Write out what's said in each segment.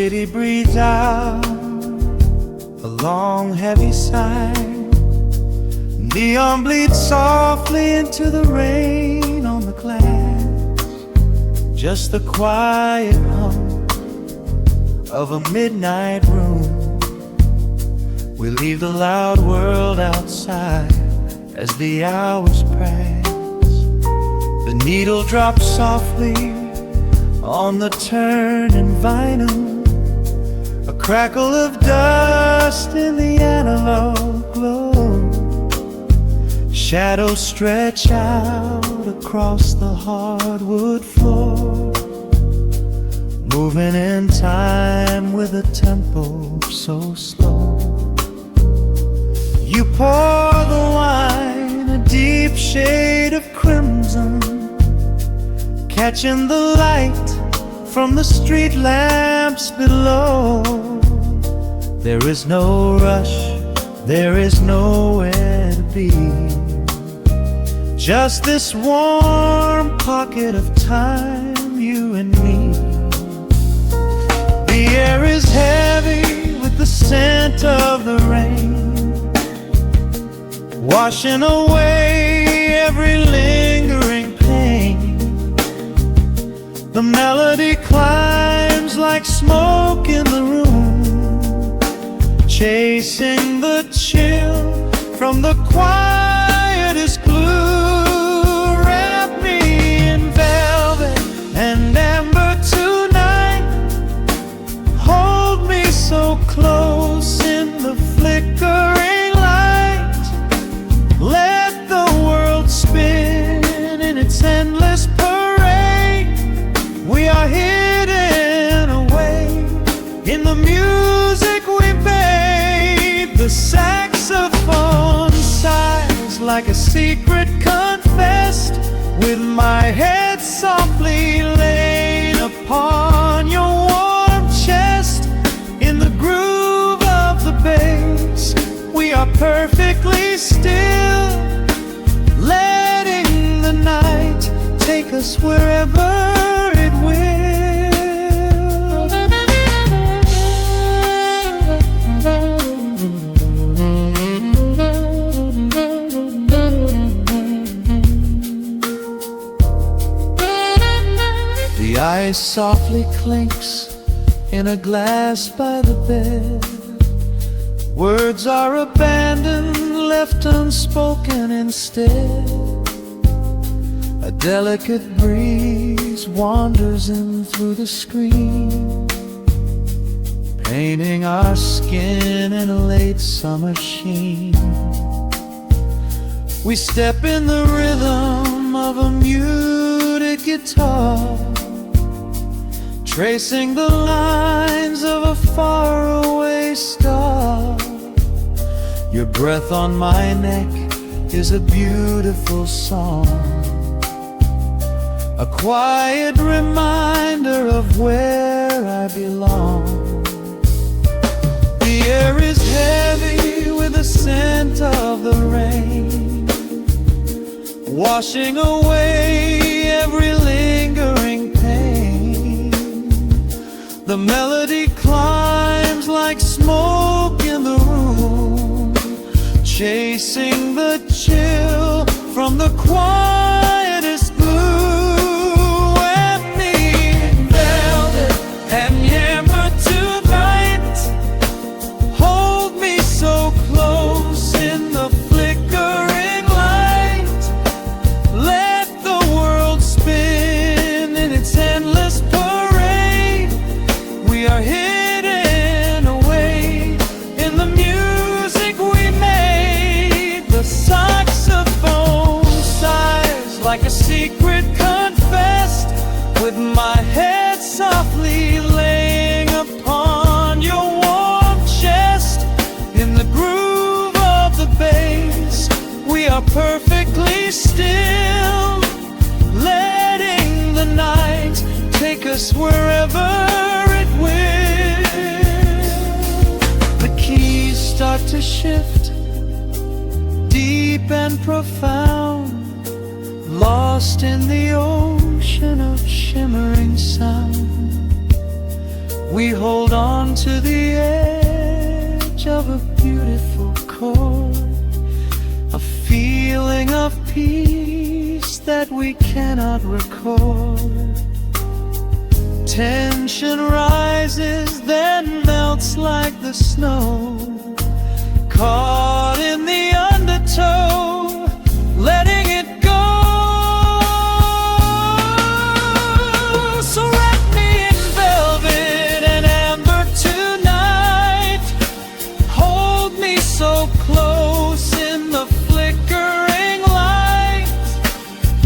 city breathes out a long heavy sigh. Neon bleeds softly into the rain on the glass. Just the quiet hum of a midnight room. We leave the loud world outside as the hours pass. The needle drops softly on the turning vinyl. A crackle of dust in the analog glow. Shadows stretch out across the hardwood floor, moving in time with a tempo so slow. You pour the wine, a deep shade of crimson, catching the light from the street lamps below. There is no rush, there is nowhere to be. Just this warm pocket of time, you and me. The air is heavy with the scent of the rain, washing away every lingering pain. The melody climbs like smoke in the room, chasing the chill from the quietest blue. Wrap me in velvet and amber tonight. Hold me so close in the flickering light. Let the world spin in its endless parade. We are hidden away in the music we made. The saxophone sighs like a secret confessed, with my head softly laid upon your warm chest. In the groove of the bass, we are perfectly still, letting the night take us wherever it will. The ice softly clinks in a glass by the bed. Words are abandoned, left unspoken instead. A delicate breeze wanders in through the screen, painting our skin in a late summer sheen. We step in the rhythm of a muted guitar, tracing the lines of a faraway star. Your breath on my neck is a beautiful song, a quiet reminder of where I belong. The air is heavy with the scent of the rain, washing away every lingering pain. The melody climbs like smoke in the room, chasing the chill from the quietest blue. Wrap me in velvet and amber tonight. Hold me so close in the flickering light. Let the world spin in its endless parade. We are hidden away in the music we made. The saxophone sighs like a secret confessed, with my head softly laying upon your warm chest. In the groove of the bass, we are perfectly still, letting the night take us wherever it will. The keys start to shift, deep and profound, lost in the ocean of shimmering sound. We hold on to the edge of a beautiful chord, a feeling of peace that we cannot record. Tension rises, then melts like the snow, caught in the undertow, letting it go. So wrap me in velvet and amber tonight, hold me so close in the flickering light,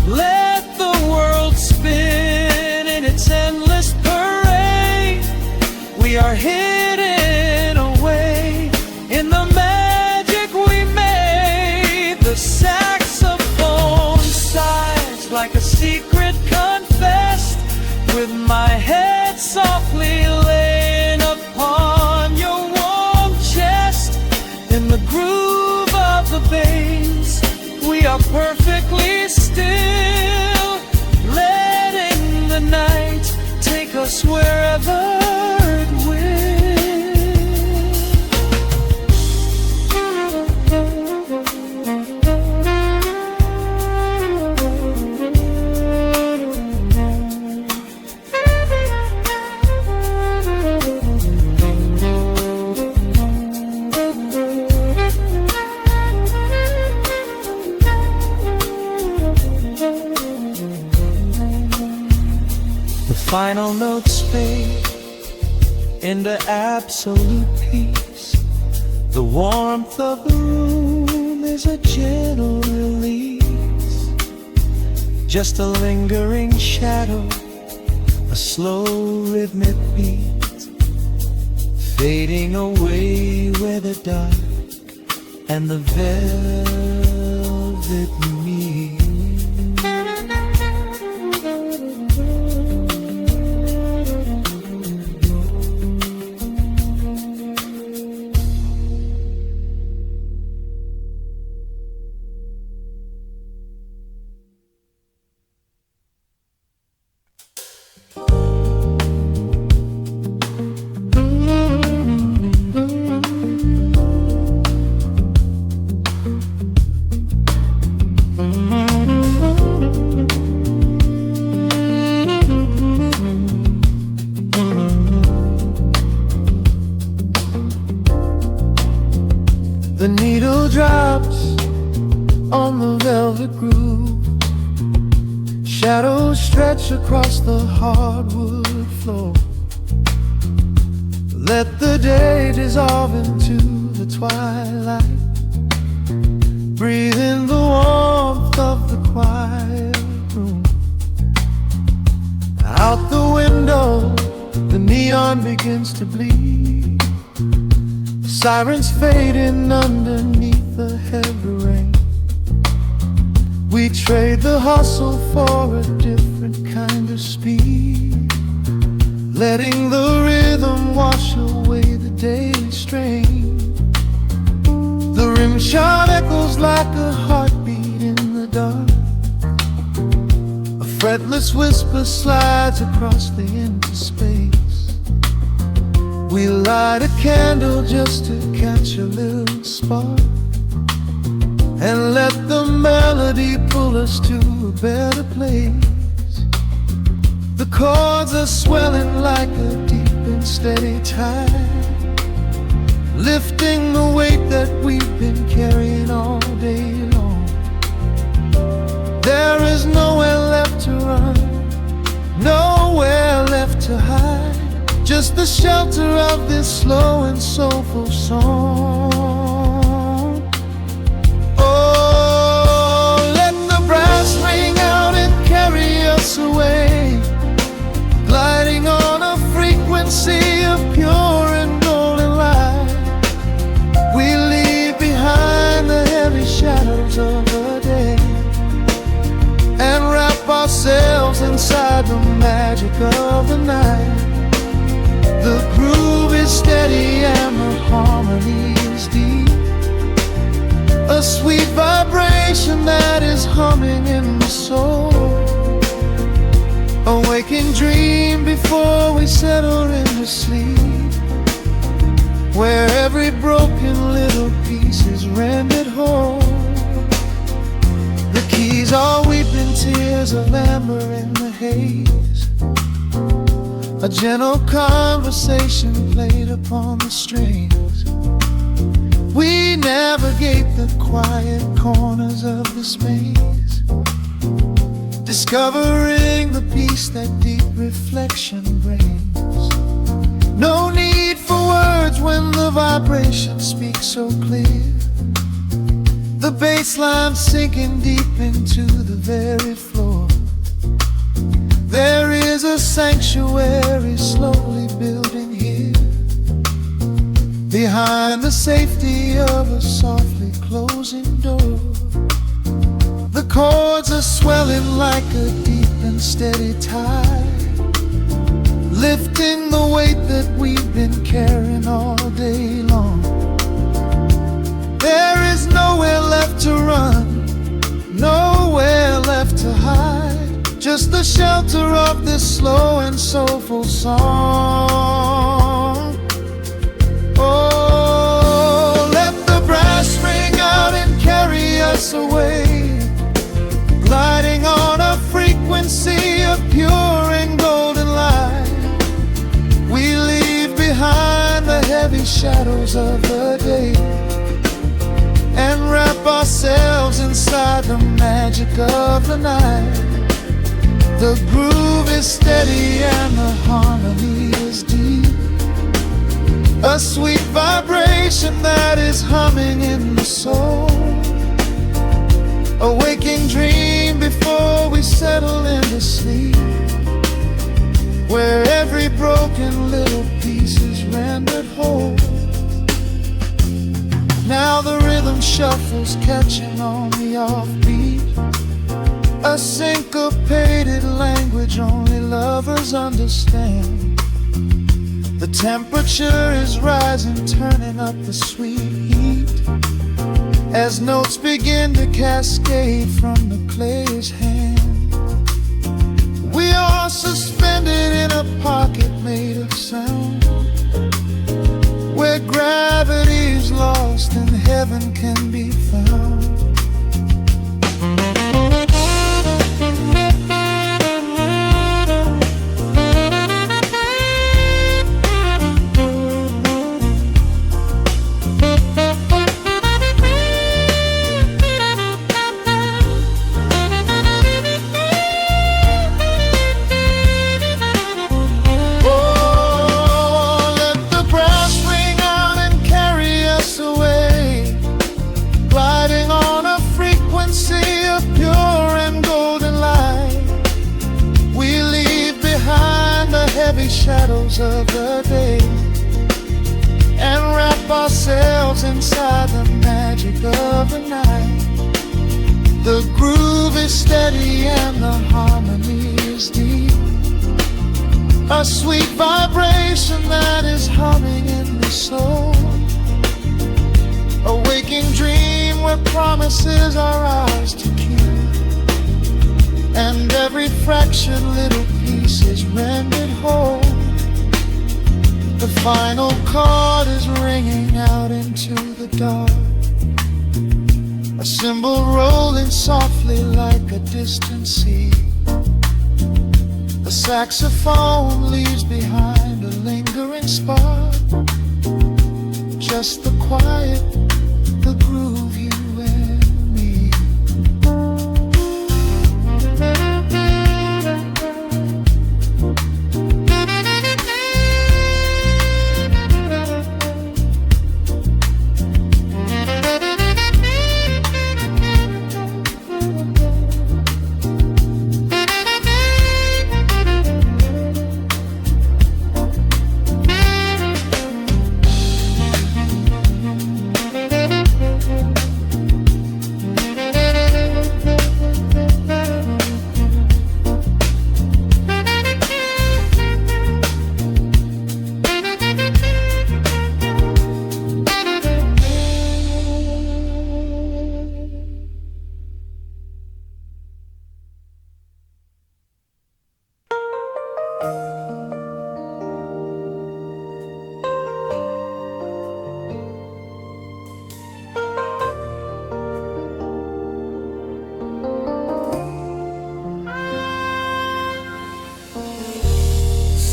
let the world spin in its endless parade. We are hidden away in the magic we made. The saxophone sighs like a secret confessed, with my head softly laying upon your warm chest. In the groove of the bass, we are perfectly still, letting the night take us wherever it will. Final notes fade into absolute peace. The warmth of the room is a gentle release, just a lingering shadow, a slow rhythmic beat, fading away where the dark and the velvet meet. The needle drops on the velvet groove, shadows stretch across the hardwood floor. Let the day dissolve into the twilight, breathe in the warmth of the quiet room. Out the window, the neon begins to bleed, sirens fading underneath the heavy rain. We trade the hustle for a different kind of speed, letting the rhythm wash away the daily strain. The rim shot echoes like a heartbeat in the dark, a fretless whisper slides across the empty space. We light a candle just to catch a little spark, and let the melody pull us to a better place. The chords are swelling like a deep and steady tide, lifting the weight that we've been carrying all day long. There is nowhere left to run, nowhere left to hide, just the shelter of this slow and soulful song. Oh, let the brass ring out and carry us away, gliding on a frequency of pure and golden light. We leave behind the heavy shadows of the day, and wrap ourselves inside the magic of the night. The groove is steady and the harmony is deep, a sweet vibration that is humming in the soul, away waking dream before we settle into sleep, where every broken little piece is rendered whole. The keys are weeping tears of amber in the haze, a gentle conversation played upon the strings. We navigate the quiet corners of this maze, discovering the peace that deep reflection brings. No need for words when the vibration speaks so clear, the bass line sinking deep into the very floor. There is a sanctuary slowly building here, behind the safety of a softly closing door. The chords are swelling like a deep and steady tide, lifting the weight that we've been carrying all day long. There is nowhere left to run, nowhere left to hide, just the shelter of this slow and soulful song. Oh, let the brass ring out and carry us away, gliding on a frequency of pure and golden light. We leave behind the heavy shadows of the day and wrap ourselves inside the magic of the night. The groove is steady and the harmony is deep, a sweet vibration that is humming in the soul. A waking dream before we settle into sleep, where every broken little piece is rendered whole. Now the rhythm shuffles, catching on the offbeat, a syncopated language only lovers understand. The temperature is rising, turning up the sweet heat, as notes begin to cascade from the player's hand. We are suspended in a pocket made of sound, where gravity is lost and heaven can be found. Shadows of the day and wrap ourselves inside the magic of the night. The groove is steady and the harmony is deep, a sweet vibration that is humming in the soul. A waking dream where promises are ours to keep, and every fractured little piece is rendered whole. The final chord is ringing out into the dark, a cymbal rolling softly like a distant sea. The saxophone leaves behind a lingering spark, just the quiet, the groove, you and me.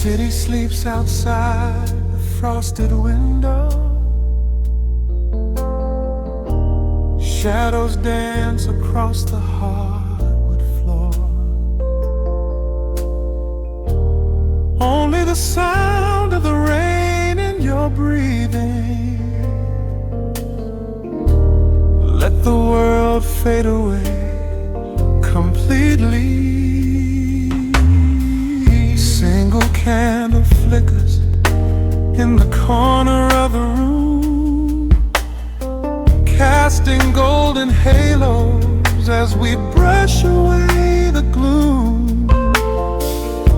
city sleeps outside the frosted window. Shadows dance across the hardwood floor. Only the sound of the rain in your breathing. Let the world fade away completely. Single candle flickers in the corner of the room, casting golden halos as we brush away the gloom.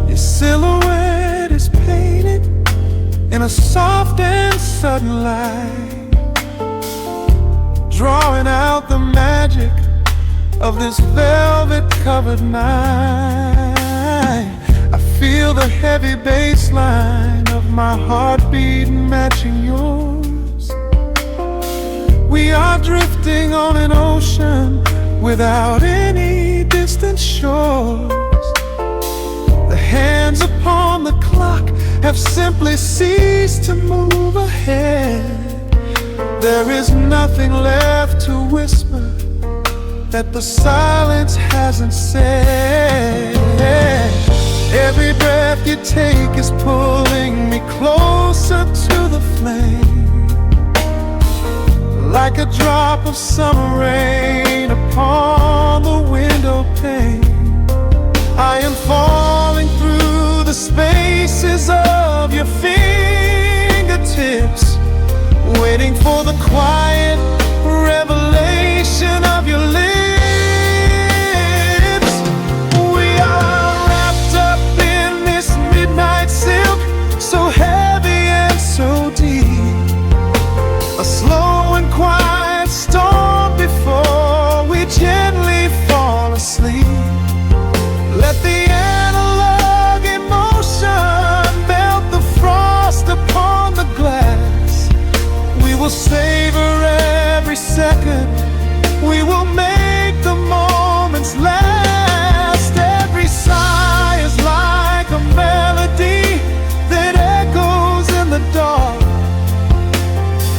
Your silhouette is painted in a soft and sudden light, drawing out the magic of this velvet-covered night. I feel the heavy bass line of my heartbeat matching yours. We are drifting on an ocean without any distant shores. The hands upon the clock have simply ceased to move ahead. There is nothing left to whisper that the silence hasn't said. Every breath you take is pulling me closer to the flame, like a drop of summer rain upon the window pane. I am falling through the spaces of your fingertips, waiting for the quiet revelation of your lips. We are wrapped up in this midnight silk, so heavy and so deep. A slow and quiet storm before we gently fall asleep. Let the analog emotion melt the frost upon the glass. We will savor every second, we will make the moments last. Every sigh is like a melody that echoes in the dark,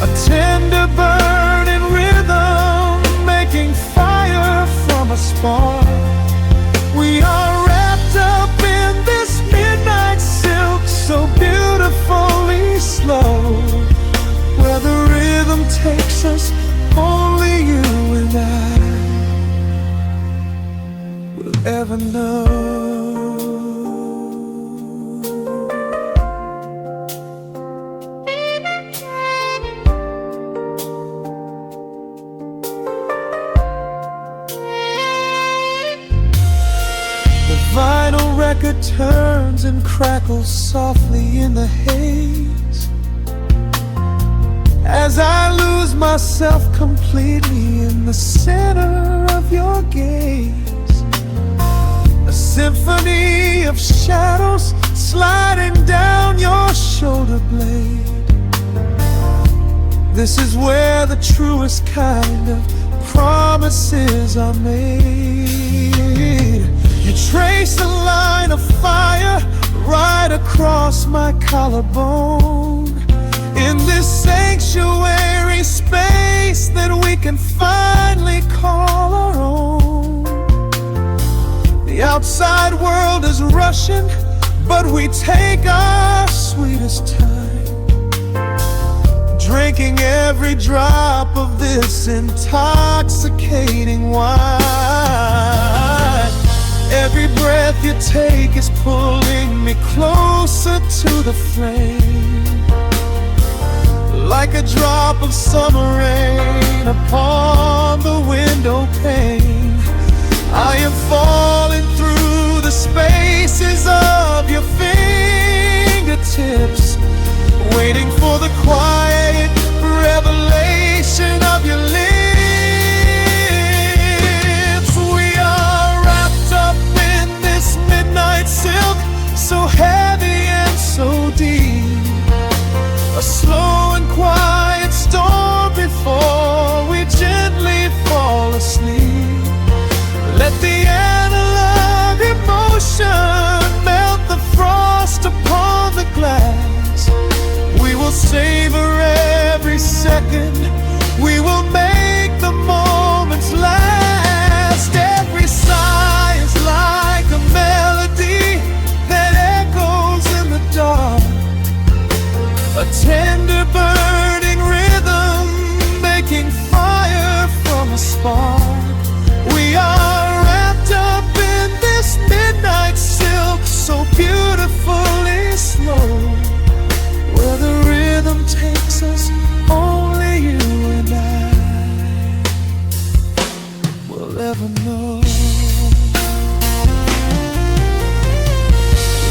a tender burning rhythm making fire from a spark. We are wrapped up in this midnight silk, so beautifully slow, where the rhythm takes us, only you and I will ever know. The vinyl record turns and crackles softly in the haze, as I lose myself completely in the center of your gaze. A symphony of shadows sliding down your shoulder blade. This is where the truest kind of promises are made. You trace a line of fire right across my collarbone, in this sanctuary space that we can finally call our own. The outside world is rushing, but we take our sweetest time, drinking every drop of this intoxicating wine. Every breath you take is pulling me closer to the flame, like a drop of summer rain upon the window pane. I am falling through the spaces of your fingertips, waiting for the quiet revelation of your lips. We are wrapped up in this midnight silk, so heavy and so deep. A slow and quiet storm before we gently fall second. We will make the moments last. Every sigh is like a melody that echoes in the dark, a tender burning rhythm making fire from a spark. We are wrapped up in this midnight silk, so beautifully slow, where the rhythm takes us, only you and I will ever know.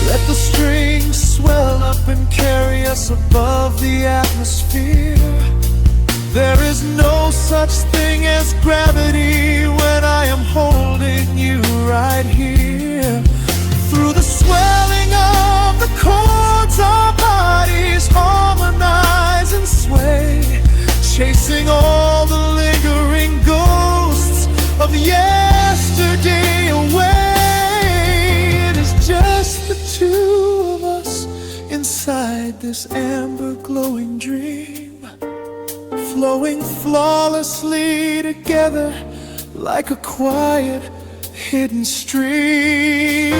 Let the strings swell up and carry us above the atmosphere. There is no such thing as gravity when I am holding you right here. Through the swelling of the chords, our bodies harmonize and sway, chasing all the lingering ghosts of yesterday away. It is just the two of us inside this amber glowing dream, flowing flawlessly together like a quiet hidden stream.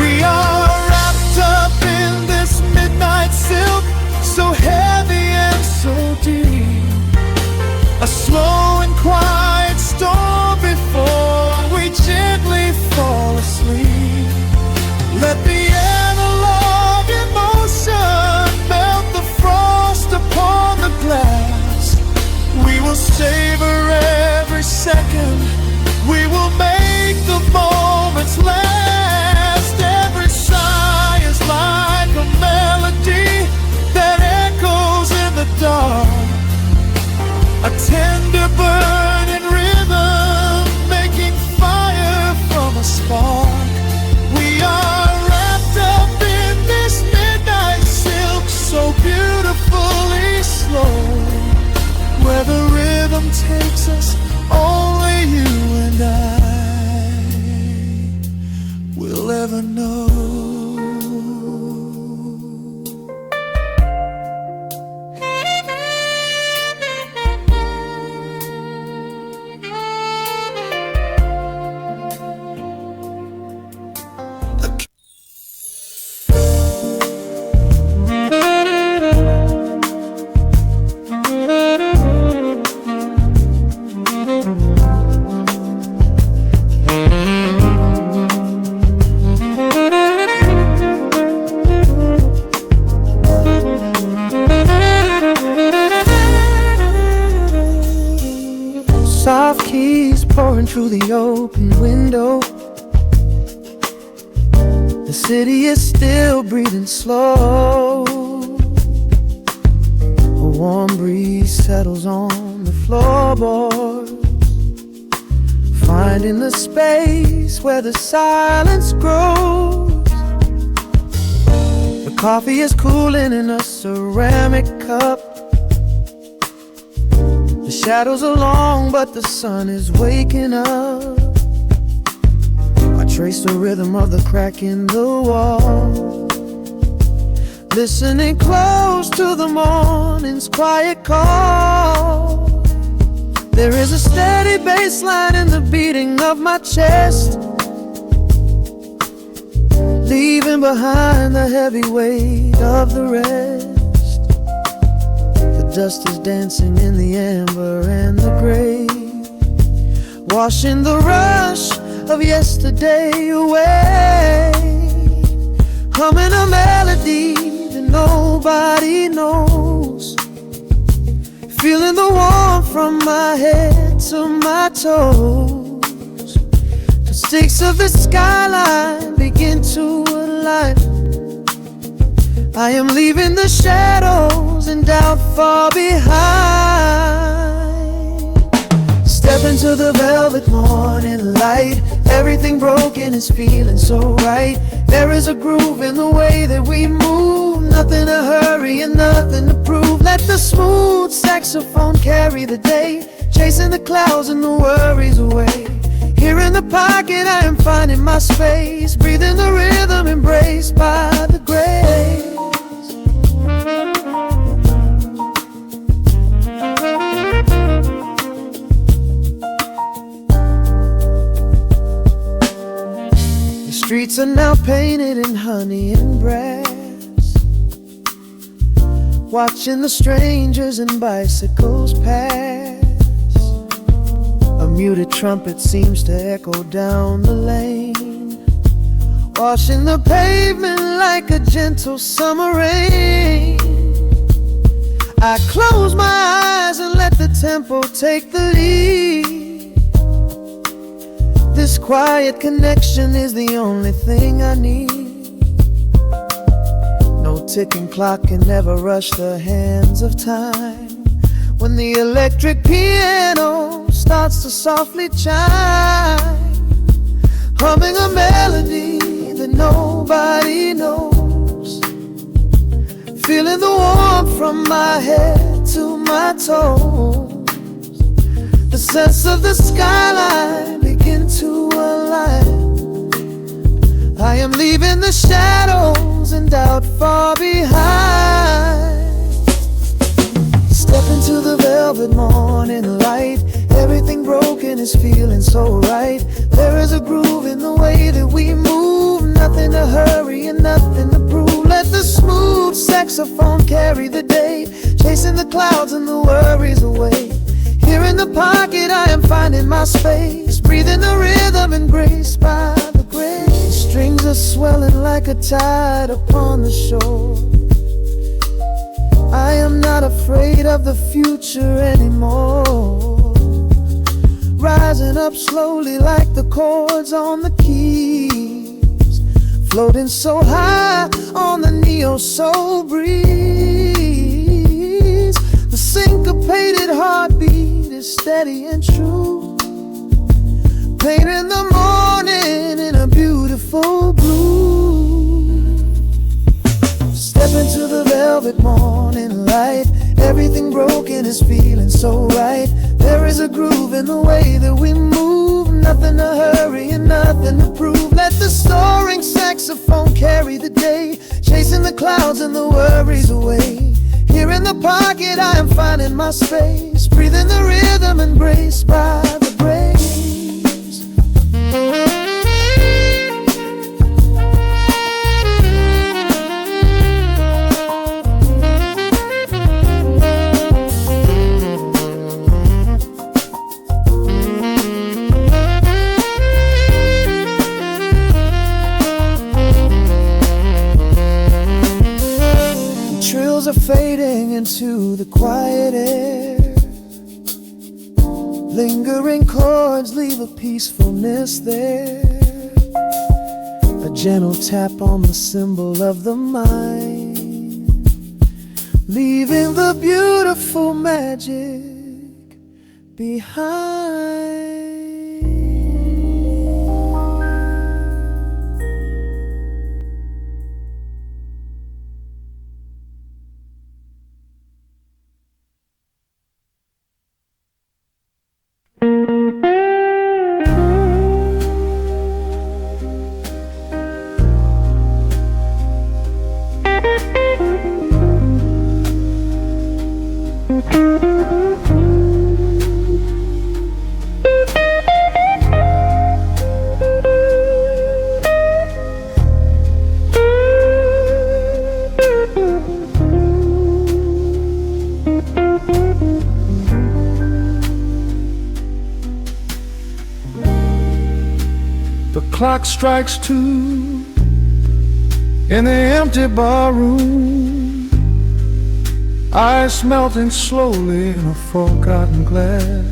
We are wrapped up in this midnight silk, so heavy and so deep, a slow and quiet storm before we gently fall asleep. Let the analog emotion melt the frost upon the glass. We will savor every second, we will make the moments last. Every sigh is like a melody that echoes in the dark, a tender burning rhythm making fire from a spark. We are wrapped up in this midnight silk, so beautifully slow, where the rhythm takes us, only you and I will ever know. Soft keys pouring through the open window. The city is still breathing slow. A warm breeze settles on the floorboards, finding the space where the silence grows. The coffee is cooling in a ceramic cup. The shadows are long, but the sun is waking up. I trace the rhythm of the crack in the wall, listening close to the morning's quiet call. There is a steady bass line in the beating of my chest, leaving behind the heavy weight of the rest. The dust is dancing in the amber and the gray, washing the rush of yesterday away. Humming a melody that nobody knows, feeling the warmth from my head to my toes. The sticks of the skyline begin to align. I am leaving the shadows and doubt far behind. Step into the velvet morning light. Everything broken is feeling so right. There is a groove in the way that we move, nothing to hurry and nothing to prove. Let the smooth saxophone carry the day, chasing the clouds and the worries away. Here in the pocket I am finding my space, breathing the rhythm embraced by the grace. Streets are now painted in honey and brass, watching the strangers and bicycles pass. A muted trumpet seems to echo down the lane, washing the pavement like a gentle summer rain. I close my eyes and let the tempo take the lead. This quiet connection is the only thing I need. No ticking clock can ever rush the hands of time. When the electric piano starts to softly chime, humming a melody that nobody knows, feeling the warmth from my head to my toes. The sense of the skyline begin to align. I am leaving the shadows and doubt far behind. Step into the velvet morning light. Everything broken is feeling so right. There is a groove in the way that we move. Nothing to hurry and nothing to prove. Let the smooth saxophone carry the day, chasing the clouds and the worries away. Here in the pocket I am finding my space, breathing the rhythm and grace by the grace. The strings are swelling like a tide upon the shore. I am not afraid of the future anymore. Rising up slowly like the chords on the keys, floating so high on the neo-soul breeze. The syncopated heartbeat is steady and true, painting the morning in a beautiful blue. Step into the velvet morning light. Everything broken is feeling so right. There is a groove in the way that we move. Nothing to hurry and nothing to prove. Let the soaring saxophone carry the day, chasing the clouds and the worries away. Here in the pocket I am finding my space, breathing the rhythm and grace by the grace. Are fading into the quiet air. Lingering chords leave a peacefulness there. A gentle tap on the cymbal of the mind, leaving the beautiful magic behind. The clock strikes 2 in the empty bar room, ice melting slowly in a forgotten glass.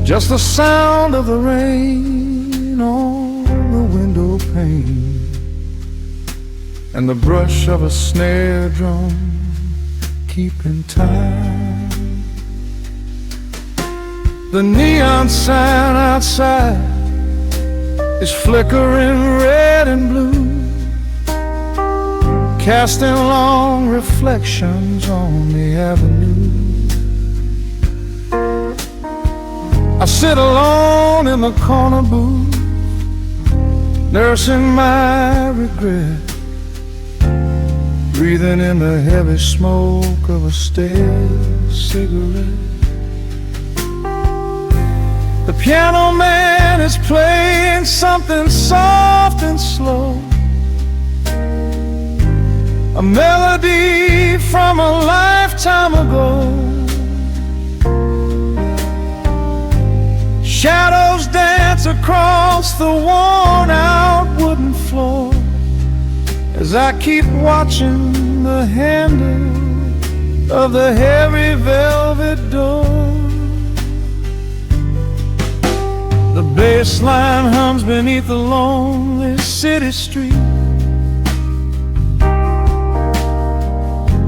Just the sound of the rain on the window pane, and the brush of a snare drum keeping time. The neon sign outside is flickering red and blue, casting long reflections on the avenue. I sit alone in the corner booth, nursing my regret, breathing in the heavy smoke of a stale cigarette. The piano man is playing playing something soft and slow, a melody from a lifetime ago. Shadows dance across the worn-out wooden floor as I keep watching the handle of the heavy velvet door. The bass line hums beneath the lonely city street,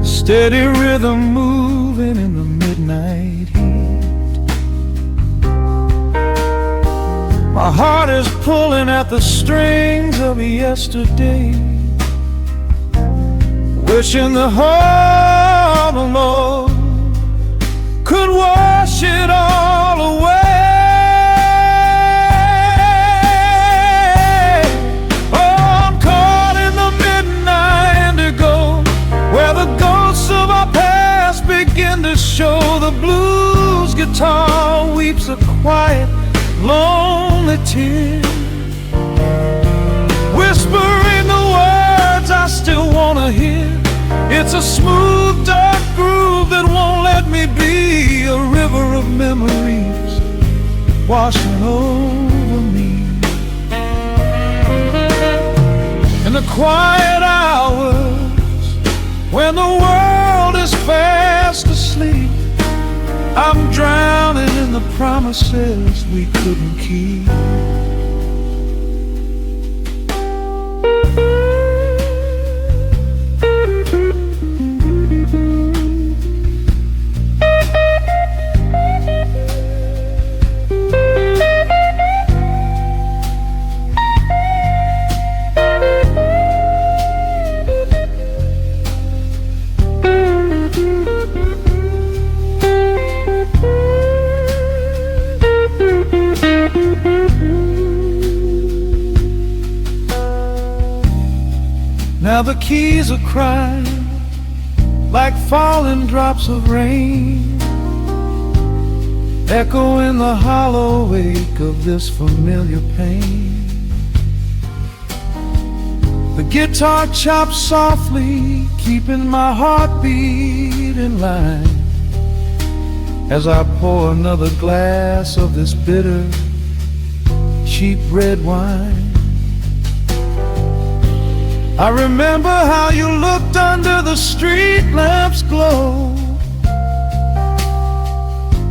steady rhythm moving in the midnight heat. My heart is pulling at the strings of yesterday, wishing the heart alone could wash it all away. To show the blues guitar weeps a quiet, lonely tear, whispering the words I still wanna hear. It's a smooth, dark groove that won't let me be, a river of memories washing over me. In the quiet hours when the world is fast asleep, I'm drowning in the promises we couldn't keep. Now the keys are crying like falling drops of rain, echo in the hollow wake of this familiar pain. The guitar chops softly, keeping my heartbeat in line, as I pour another glass of this bitter, cheap red wine. I remember how you looked under the street lamp's glow,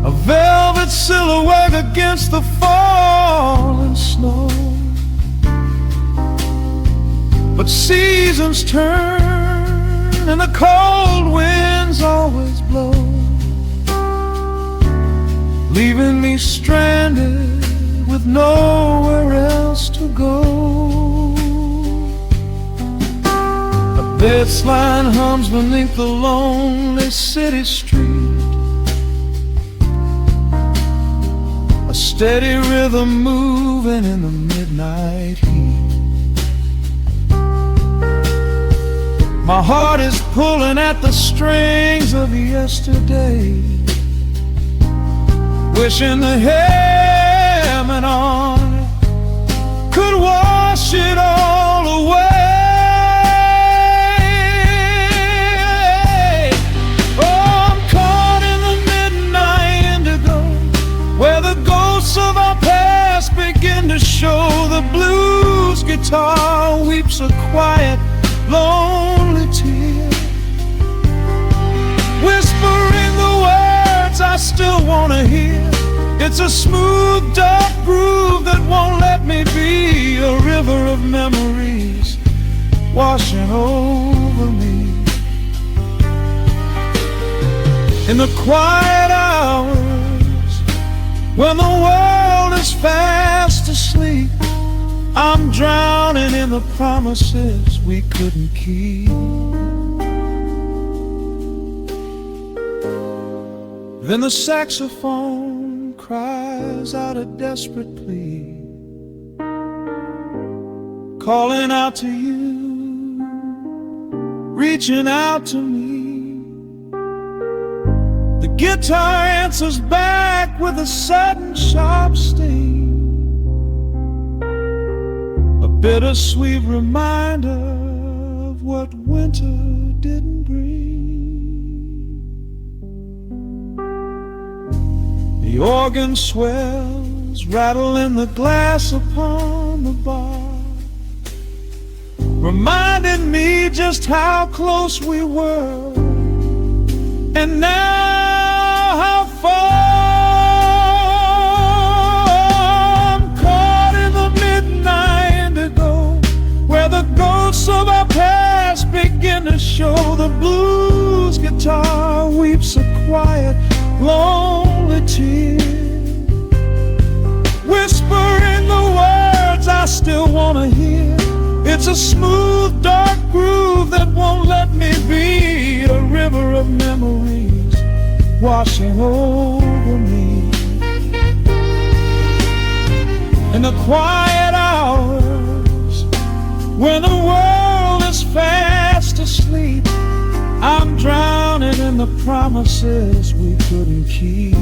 a velvet silhouette against the falling snow. But seasons turn and the cold winds always blow, leaving me stranded with nowhere else to go. Bass line hums beneath the lonely city street, a steady rhythm moving in the midnight heat. My heart is pulling at the strings of yesterday, wishing the hammer on could wash it all away. Of our past begin to show, the blues guitar weeps a quiet, lonely tear, whispering the words I still want to hear. It's a smooth, dark groove that won't let me be, a river of memories washing over me. In the quiet hours when the world is fast asleep, I'm drowning in the promises we couldn't keep. Then the saxophone cries out a desperate plea, calling out to you, reaching out to me. The guitar answers back with a sudden sharp sting, bittersweet reminder of what winter didn't bring. The organ swells, rattling the glass upon the bar, reminding me just how close we were, and now how far. I'm caught in the midnight indigo, where the ghosts of our past begin to show. The blues guitar weeps a quiet, lonely tear, whispering the words I still want to hear. It's a smooth, dark groove that won't let me be. A river of memories washing over me. In the quiet hours, when the world is fast asleep, I'm drowning in the promises we couldn't keep.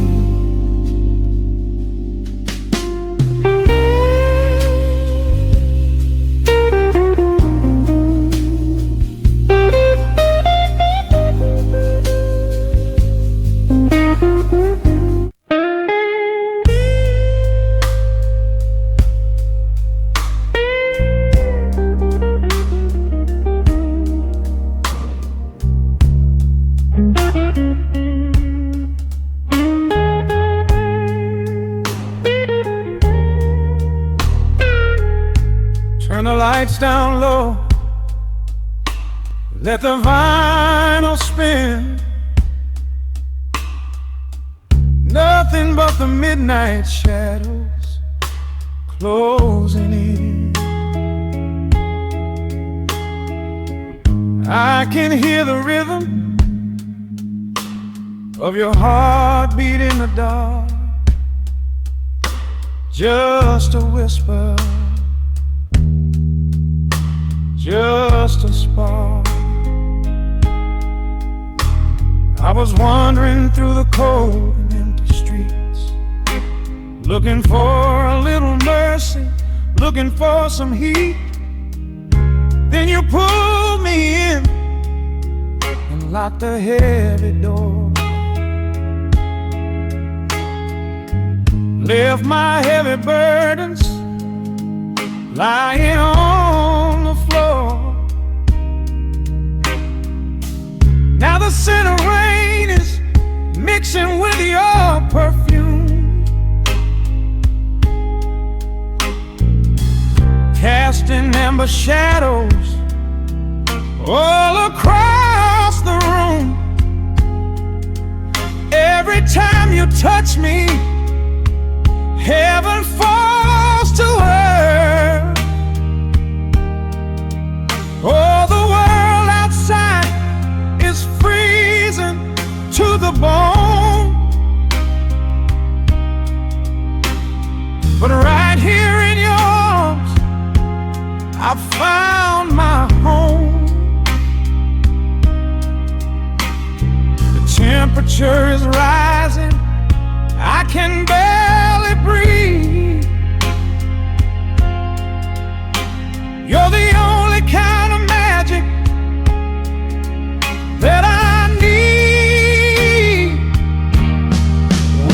Turn the lights down low, let the vinyl spin. Nothing but the midnight shadows closing in. I can hear the rhythm of your heartbeat in the dark, just a whisper, just a spark. I was wandering through the cold and empty streets, looking for a little mercy, looking for some heat. Then you pulled me in and locked the heavy door, left my heavy burdens lying on the floor. Now the scent of rain is mixing with your perfume, casting amber shadows all across the room. Every time you touch me, heaven falls to earth. Oh, the world outside is freezing to the bone, but right here in your arms I found my home. The temperature is rising, I can barely breathe. You're the only kind of magic that I need.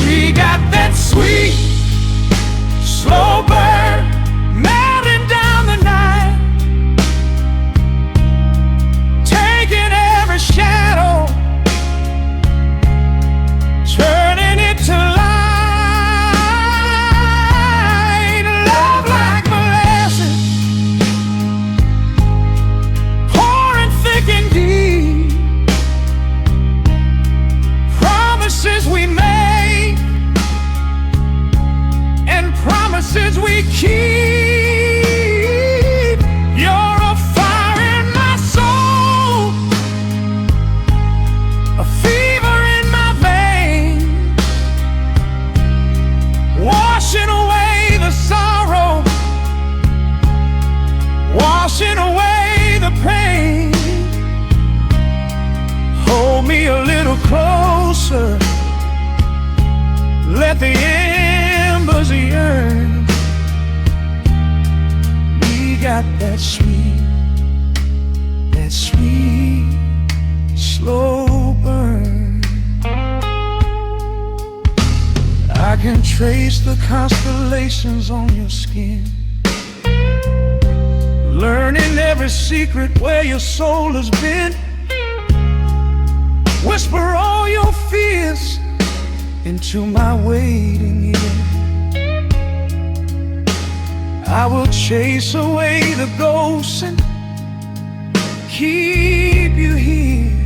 We got that sweet, slow burn melting down the night, taking every shadow, turning it to light. Love like molasses, pouring thick and deep. Promises we make and promises we keep. You're a fire in my soul, a fever in my veins, washing away the sorrow, washing away the pain. Hold me a little closer, let the embers yearn. We got that sweet, slow burn. I can trace the constellations on your skin, learning every secret where your soul has been. Whisper all your fears into my waiting ear. I will chase away the ghosts and keep you here.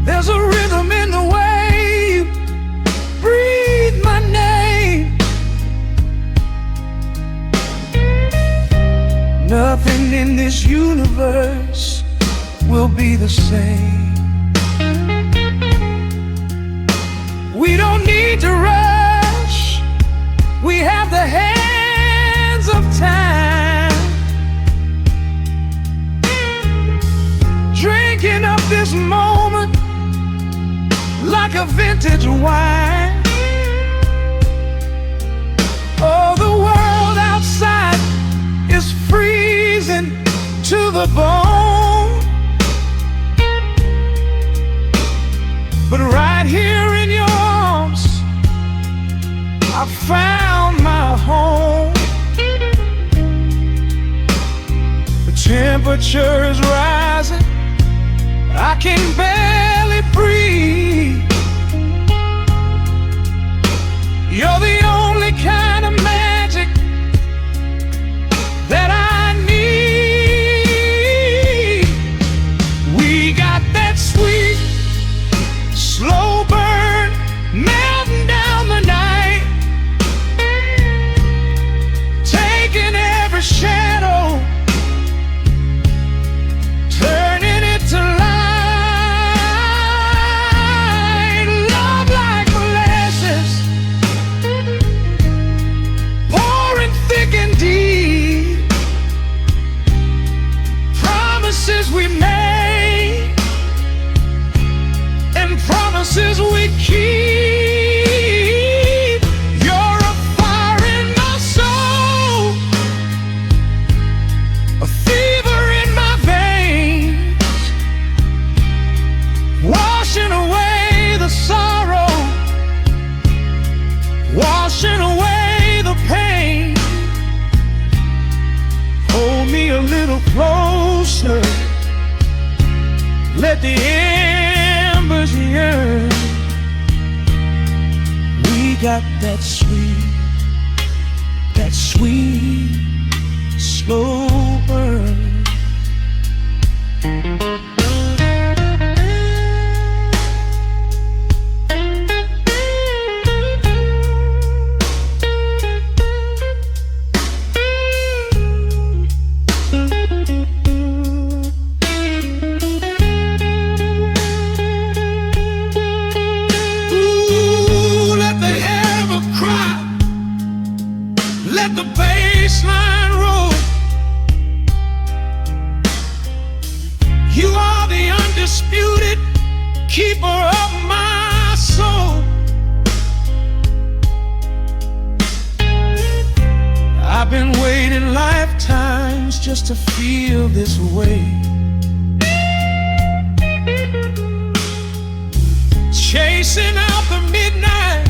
There's a rhythm in the way you breathe my name. Nothing in this universe will be the same. We don't need to rush. We have the hands of time, drinking up this moment like a vintage wine. Oh, the world outside is freezing to the bone, but right here in your arms I found my home. The temperature is rising, I can barely breathe. You're the only kind of magic that I need. We got that sweet, slow burn melting down the night, taking every shadow, turning it to light. Love like molasses, pouring thick and deep. Promises we made and promises we keep. You're a fire in my soul, a fever in my veins, washing away the sorrow, washing away the pain. Hold me a little closer, let the embers yearn. We got that sweet, slow burn. Let the bass line roll. You are the undisputed keeper of my soul. I've been waiting lifetimes just to feel this way, chasing out the midnight,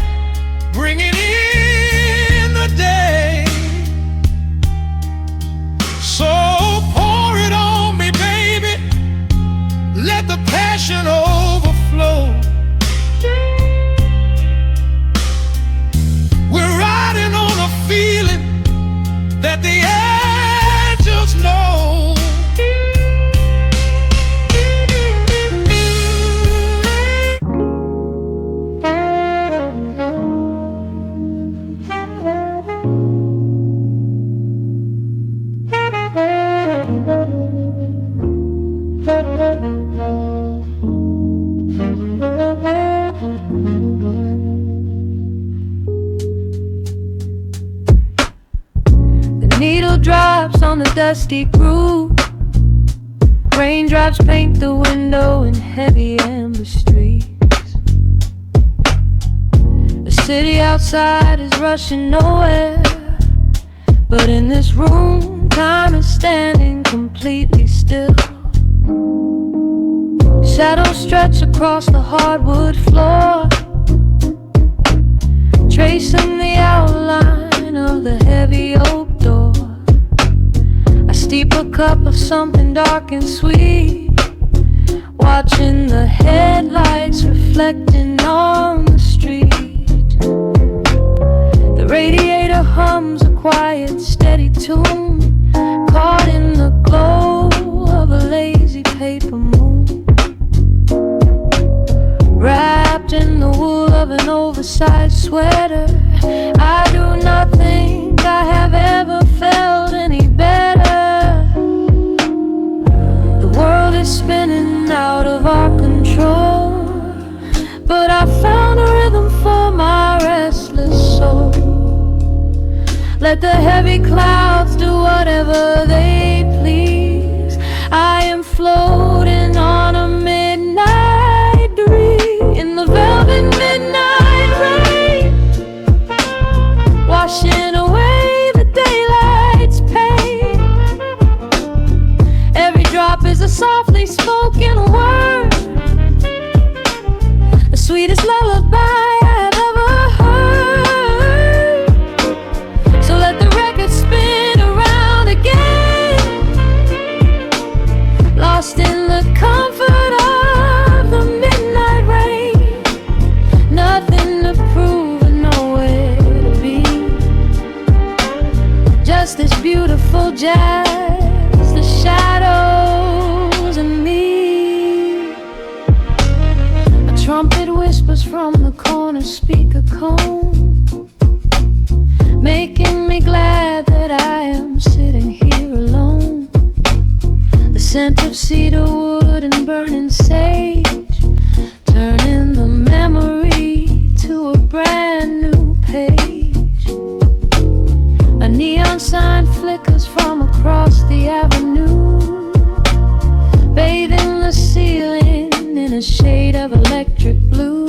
bringing in the day. So pour it on me, baby, let the passion overflow. We're riding on a feeling that the angels know. Needle drops on the dusty groove. Raindrops paint the window in heavy amber streets. The city outside is rushing nowhere. But in this room, time is standing completely still. Shadows stretch across the hardwood floor, tracing the outline of the heavy oak door. I steep a cup of something dark and sweet, watching the headlights reflecting on the street. The radiator hums a quiet, steady tune, caught in the glow of a lazy paper moon. Wrapped in the wool of an oversized sweater, I do not think I have ever felt any better. The world is spinning out of our control, but I found a rhythm for my restless soul. Let the heavy clouds do whatever they please. I am floating on a midnight dream in the velvet midnight rain, washing away the daylight's pain. Every drop is a softly spoken word, the sweetest lullaby I have ever heard. So let the record spin around again, lost in the comfort of the midnight rain. Nothing to prove and nowhere to be, just this beautiful jazz, the shadows and me. A trumpet whispers from the corner speaker cone, making me glad that I am sitting here alone. The scent of cedar wood and burning sage, turning the memory to a brand new page. A neon sign flickers from across the avenue, bathing the ceiling in a shade of electric blue.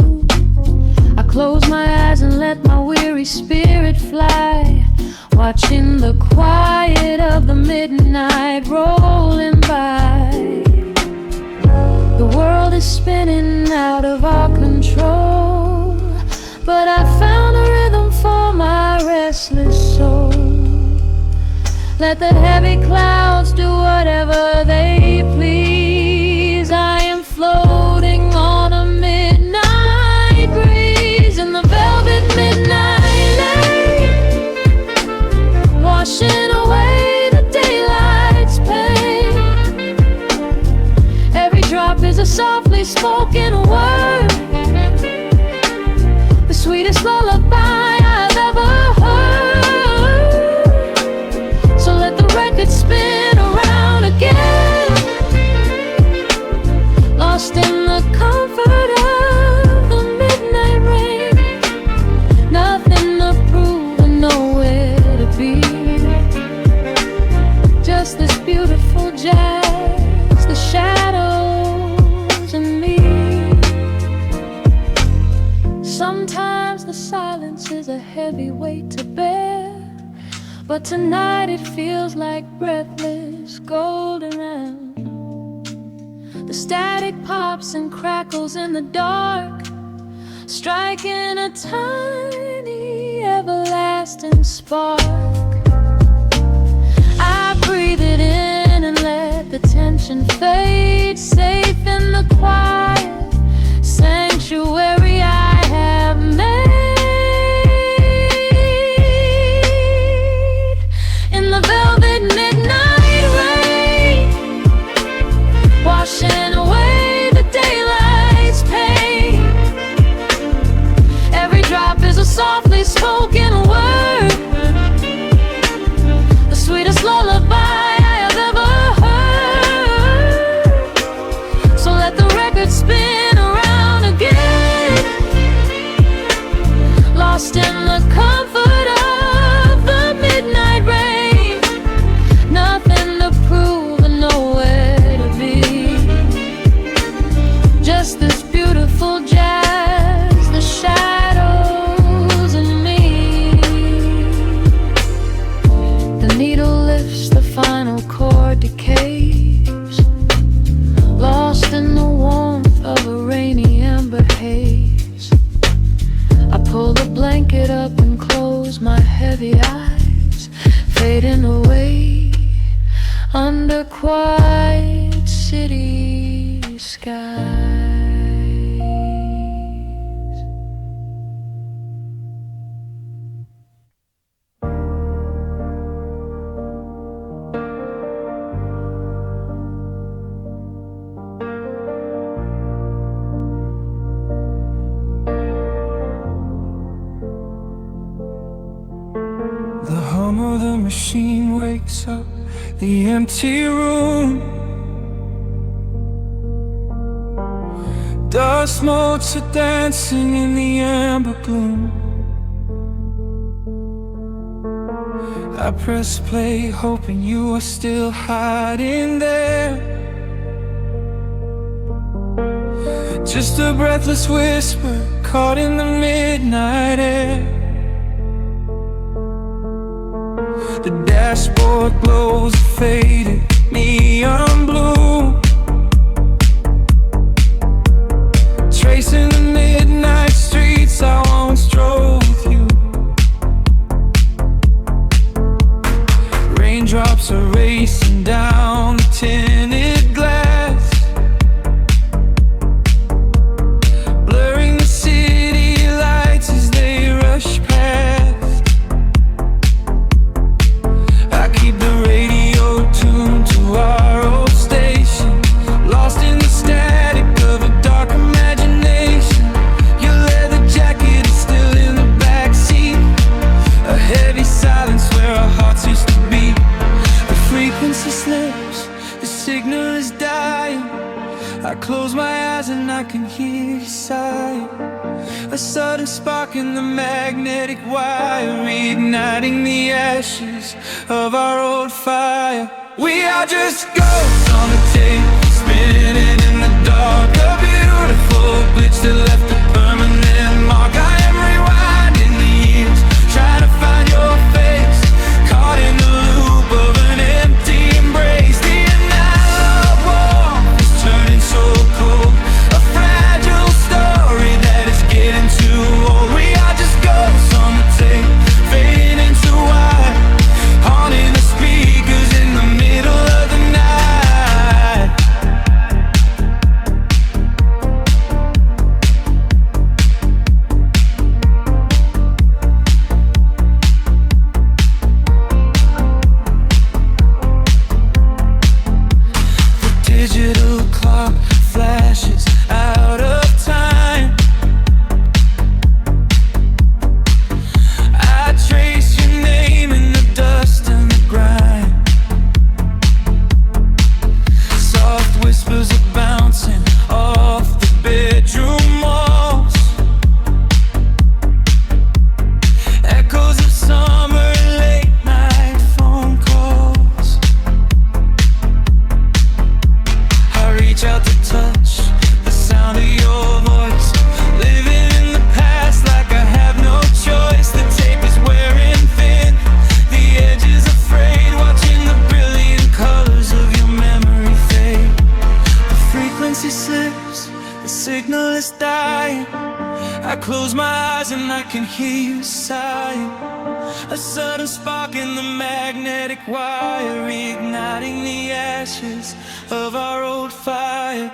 I close my eyes and let my weary spirit fly, watching the quiet of the midnight rolling by. The world is spinning out of our control, but I found a rhythm for my restless soul. Let the heavy clouds do whatever they please. I am floating on a midnight breeze in the velvet midnight lane, washing away the daylight's pain. Every drop is a softly spoken word, the sweetest lullaby I've ever heard. So let the record spin around again, lost in the comfort of the midnight rain. Nothing to prove and nowhere to be, just this beautiful jazz, the shadows and me. Sometimes the silence is a heavy weight to bear, but tonight it feels like breathless golden round. The static pops and crackles in the dark, striking a tiny everlasting spark. I breathe it in and let the tension fade, safe in the quiet sanctuary I have made. In the velvet midnight rain, washing away the daylight's pain. Every drop is a softly spoken word, the sweetest lullaby I have ever heard. So let the record spin heavy eyes fading away under quiet city skies. The hum of the machine wakes up the empty room. Dust motes are dancing in the amber gloom. I press play, hoping you are still hiding there. Just a breathless whisper caught in the midnight air. The dashboard glows a faded neon blue, tracing the midnight streets I once drove with you. Raindrops are racing down the tinted glass, blurring the city lights as they rush past. I keep the radio tuned to our old station, lost in the static of a dark imagination. Your leather jacket is still in the backseat, a heavy silence where our hearts used to beat. The frequency slips, the signal is dying. I close my eyes and I can hear you sighing. A sudden spark in the magnetic wire, reigniting the ashes of our old fire. We are just ghosts on the tape, spinning in the dark. A beautiful glitch that left a permanent mark. I am rewinding the years, trying to find your face, caught in the loop of an empty embrace. The analog warmth is turning so cold, a fragile story that is getting too old. We are just ghosts on the tape, fading into white, haunting the speakers in the middle of the night. The digital clock flashes out of time. I trace your name in the dust and the grime. Soft whispers are bouncing off the bedroom walls, echoes of summer late night phone calls. I reach out to touch the sound of your voice, living in the past like I have no choice. The tape is wearing thin, the edge is afraid, watching the brilliant colors of your memory fade. The frequency slips, the signal is dying. I close my eyes and I can hear you sighing. A sudden spark in the magnetic wire, reigniting the ashes of our old fire.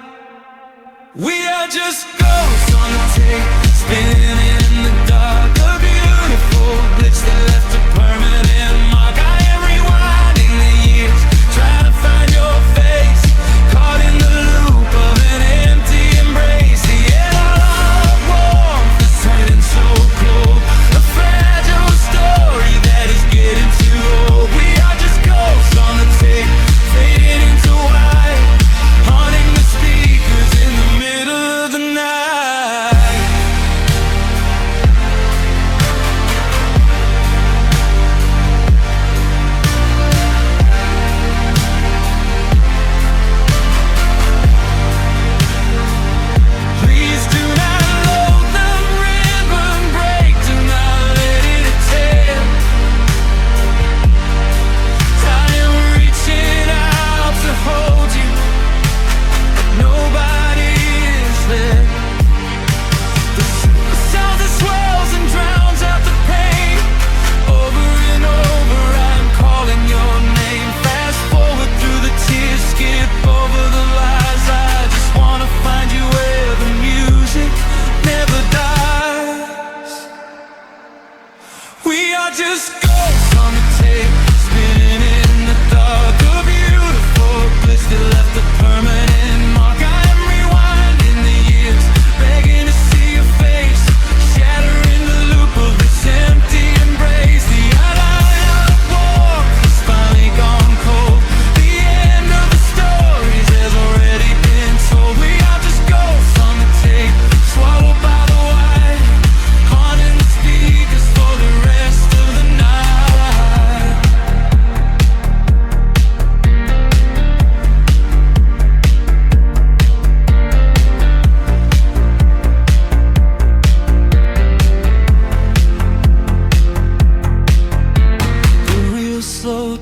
We are just ghosts on the tape, spinning in the dark. A beautiful glitch that left a permanent mark. I am rewinding the years, trying to find your face, caught in the loop of an empty embrace. The analog warmth is turning so cold, a fragile story that is getting too old. We are just ghosts on the tape, fading into white, haunting the speakers in the middle of the night.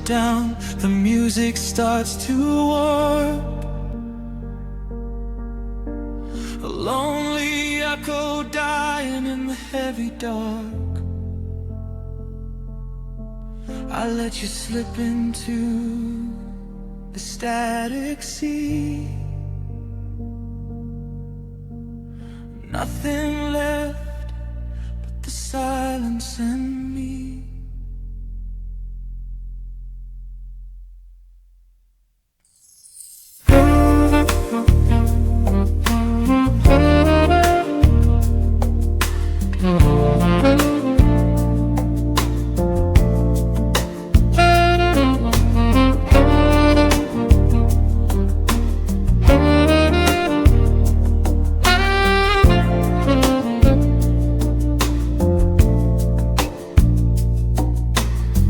down, the music starts to warp. A lonely echo dying in the heavy dark. I let you slip into the static sea. Nothing left but the silence and me.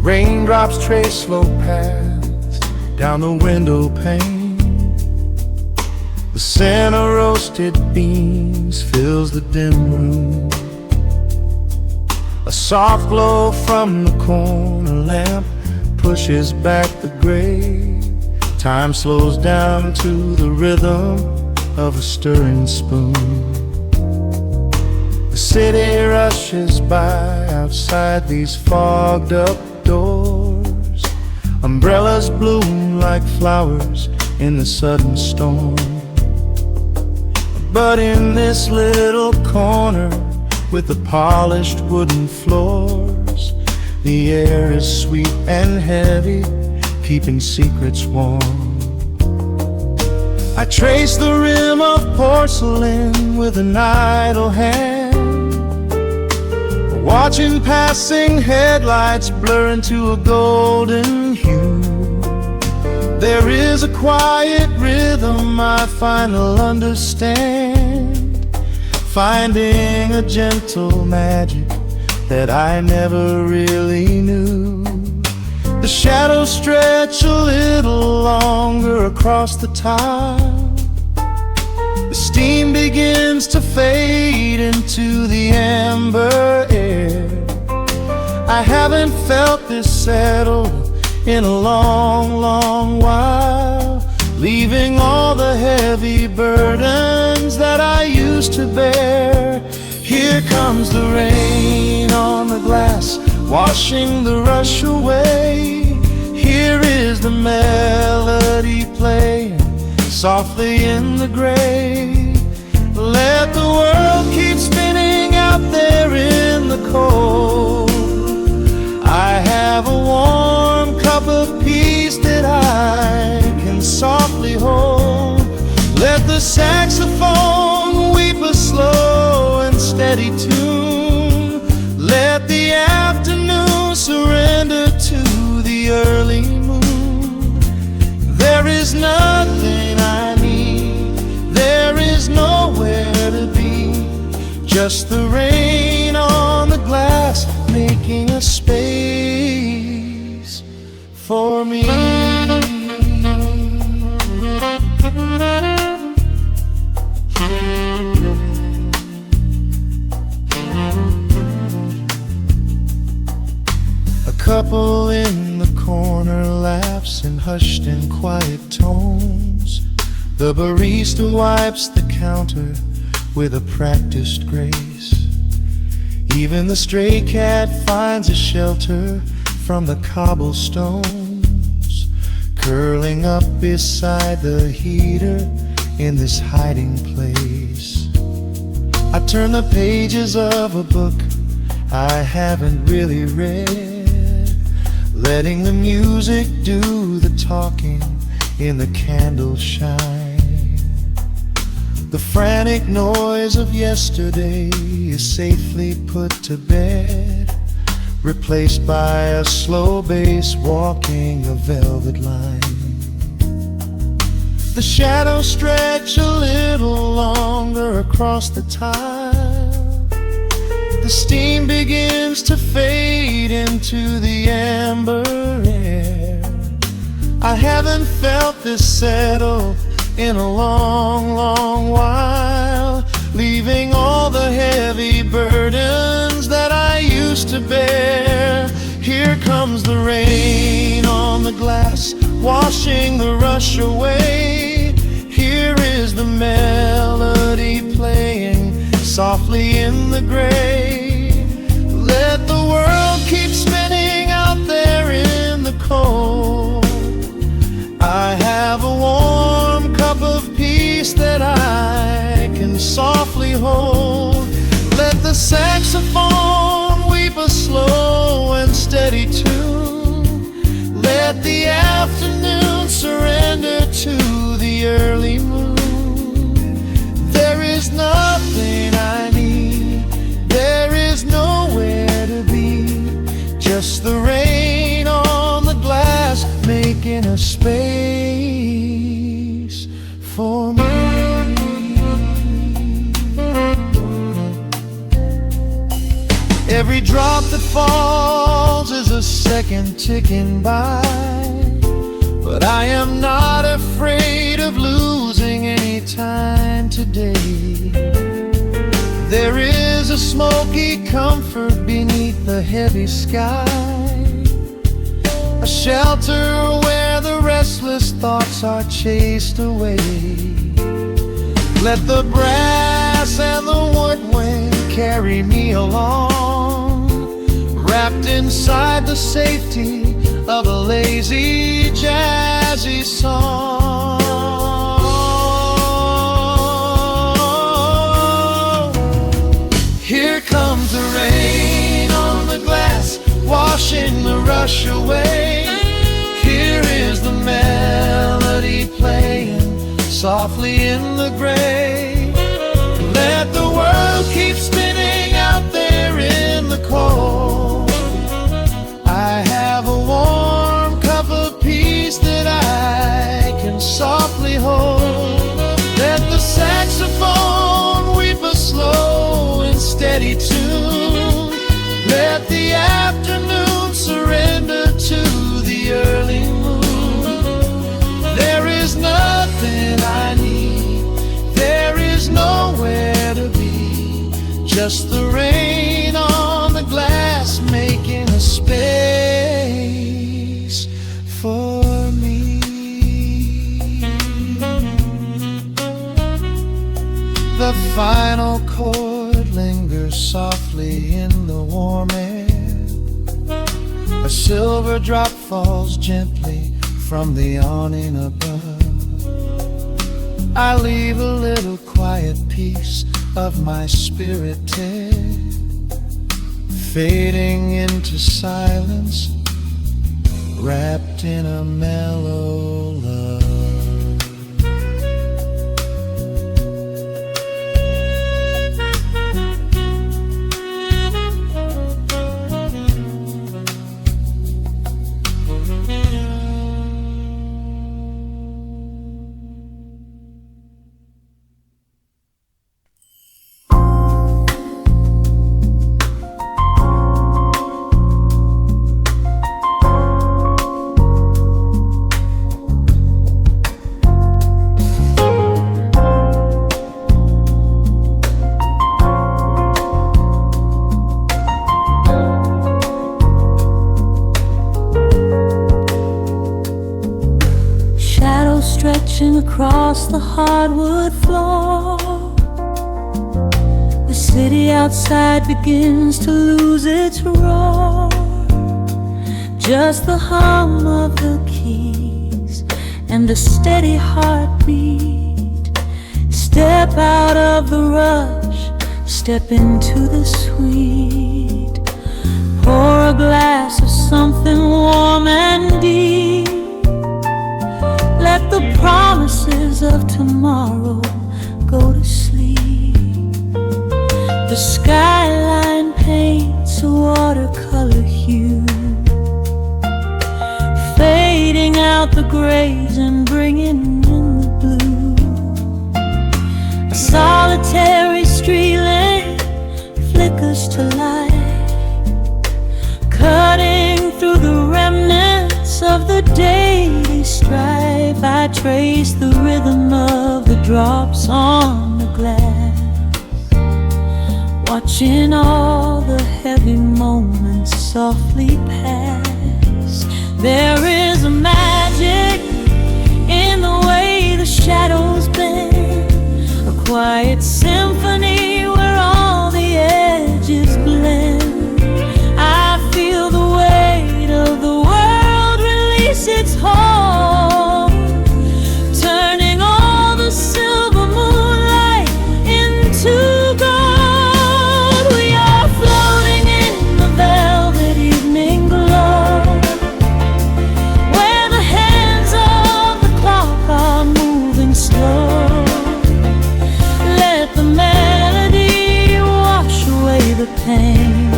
Raindrops trace slow paths down the window pane. The scent of roasted beans fills the dim room. A soft glow from the corner lamp pushes back the gray. Time slows down to the rhythm of a stirring spoon. The city rushes by outside these fogged up doors. Umbrellas bloom like flowers in the sudden storm. But in this little corner with the polished wooden floors, the air is sweet and heavy, keeping secrets warm. I trace the rim of porcelain with an idle hand, watching passing headlights blur into a golden hue. There is a quiet rhythm I finally understand, finding a gentle magic that I never really knew. The shadows stretch a little longer across the tile. The steam begins to fade into the amber air. I haven't felt this settled in a long, long while, leaving all the heavy burdens that I used to bear. Here comes the rain on the glass, washing the rush away. Here is the melody playing softly in the gray. Let the world keep spinning out there in the cold. I have a warm cup of peace that I can softly hold. Let the saxophone weep a slow and steady tune. Let the afternoon surrender to the early moon. There is nothing I need, there is nowhere to be, just the rain on the glass making a space for me. A couple in the corner laughs in hushed and quiet tones. The barista wipes the counter with a practiced grace. Even the stray cat finds a shelter from the cobblestones, curling up beside the heater in this hiding place. I turn the pages of a book I haven't really read, letting the music do the talking in the candle shine. The frantic noise of yesterday is safely put to bed, replaced by a slow bass walking a velvet line. The shadows stretch a little longer across the tile. The steam begins to fade into the amber air. I haven't felt this settle in a long, long while, leaving all the heavy burdens that I used to bear. Here comes the rain on the glass, washing the rush away. Here is the melody playing softly in the gray. Let the world keep spinning out there in the cold. I have a warm cup of peace that I can softly hold. Let the saxophone weep a slow and steady tune. Let the afternoon surrender to the early moon. There is nothing I need, there is nowhere to be, just the rain on the glass making a space for me. Every drop that falls is a second ticking by, but I am not afraid of losing any time today. There is a smoky comfort beneath the heavy sky, a shelter where the restless thoughts are chased away. Let the brass and the woodwind carry me along, wrapped inside the safety of a lazy, jazzy song. Here comes the rain on the glass, washing the rush away. Here is the melody playing softly in the gray. Let the world keep spinning out there in the cold. I have a warm cup of peace that I can softly hold. Let the saxophone weep a slow and steady tune. Let the afternoon surrender to the early moon. There is nothing I need, there is nowhere to be, just the rain on the glass making a space for me. The final chord lingers softly in the warm air. A silver drop falls gently from the awning above. I leave a little quiet piece of my spirit tear, fading into silence, wrapped in a mellow love. Across the hardwood floor, the city outside begins to lose its roar. Just the hum of the keys and a steady heartbeat. Step out of the rush, step into the sweet. Pour a glass of something warm and deep. Let the promises of tomorrow go to sleep. The skyline paints a watercolor hue, fading out the grays and bringing in the blue. A solitary street lamp flickers to light, cutting through the remnants of the daily strife. I trace the rhythm of the drops on the glass, watching all the heavy moments softly pass. There is a magic in the way the shadows bend, a quiet symphony where all the edges blend. I feel the weight of the world release its hold, turning all the silver moonlight into gold. We are floating in the velvet evening glow, where the hands of the clock are moving slow. Let the melody wash away the pain,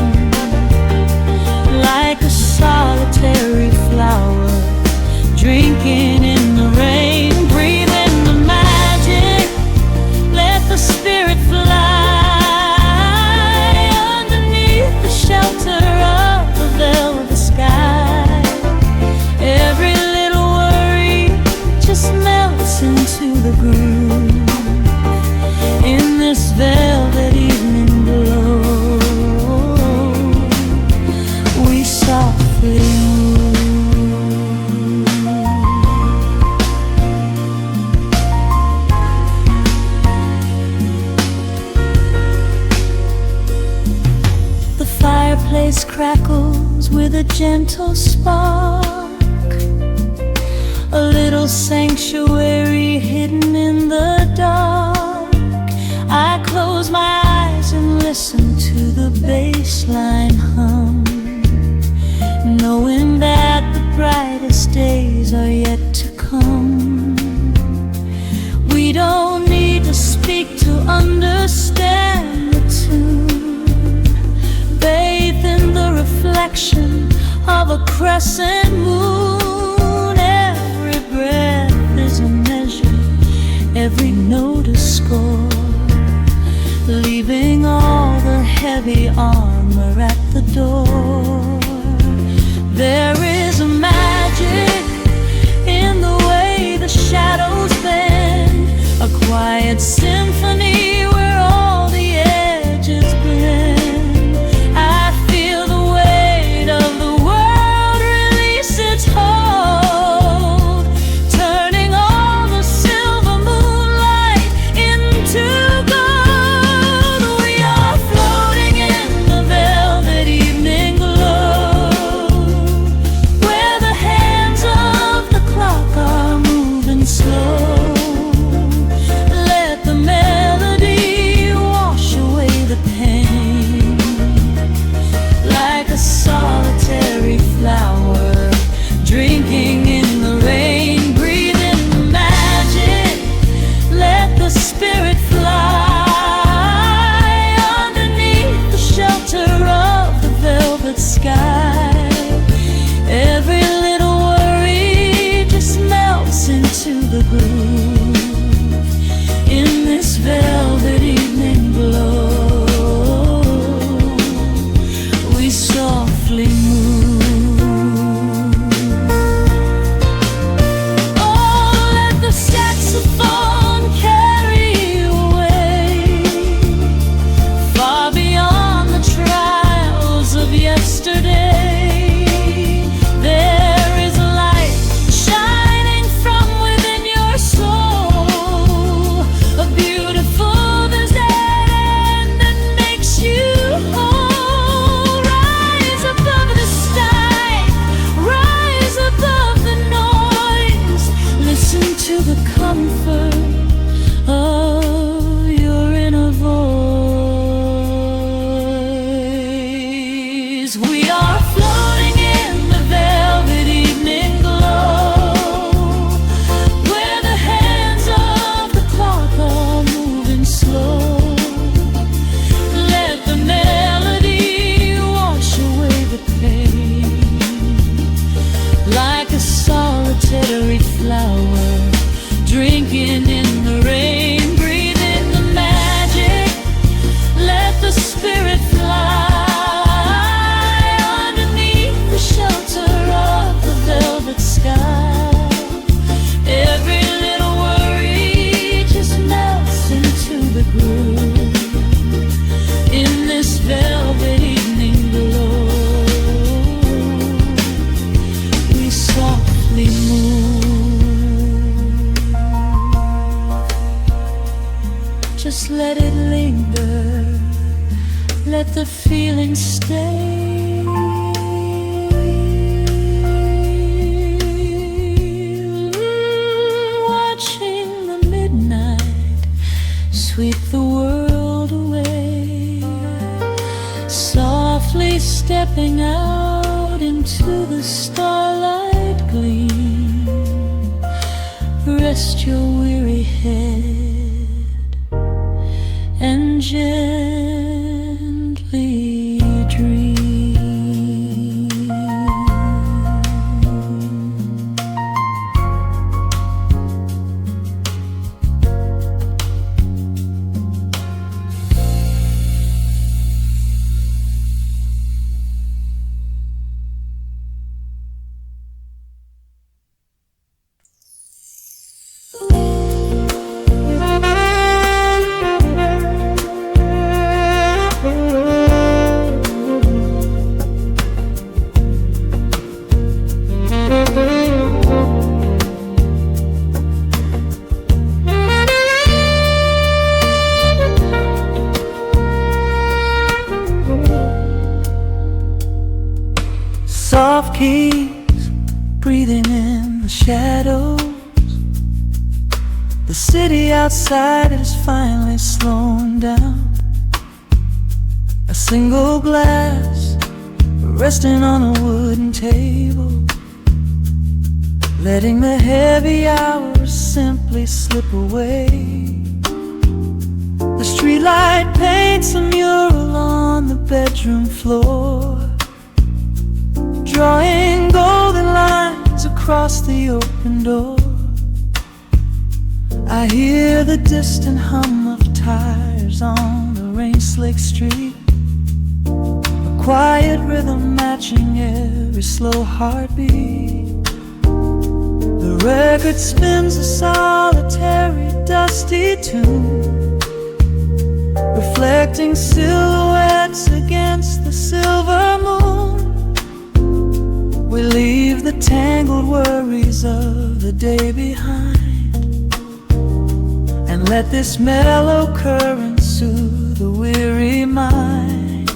like a solitary flower drinking in the rain. Breathe in the magic, let the spirit fly underneath the shelter of the velvet sky. Every little worry just melts into the groove in this velvet evening glow. We softly move. The fireplace crackles with a gentle spark, a little sanctuary hidden in the dark. I close my eyes and listen to the bass line hum, knowing that the brightest days are yet to come. We don't need to speak to understand the tune. Bathe in the reflection of a crescent moon. Every breath is a measure, every note a score, leaving all the heavy armor at the door. There is a magic in the way the shadows bend, a quiet symphony where all the edges blend. I feel the weight of the world release its hold, turning all the silver moonlight into gold. We are floating in the velvet evening glow, where the hands of the clock are moving slow. let the feeling stay. Watching the midnight sweep the world away, softly stepping out into the starlight gleam. Rest your weary head and gently dream. Soft keys breathing in the shadows. The city outside is finally slowing down. A single glass resting on a wooden table, letting the heavy hours simply slip away. The streetlight paints a mural on the bedroom floor, drawing golden lines across the open door. I hear the distant hum of tires on the rain-slicked street, a quiet rhythm matching every slow heartbeat. The record spins a solitary, dusty tune, reflecting silhouettes against the silver moon. We leave the tangled worries of the day behind, and let this mellow current soothe the weary mind.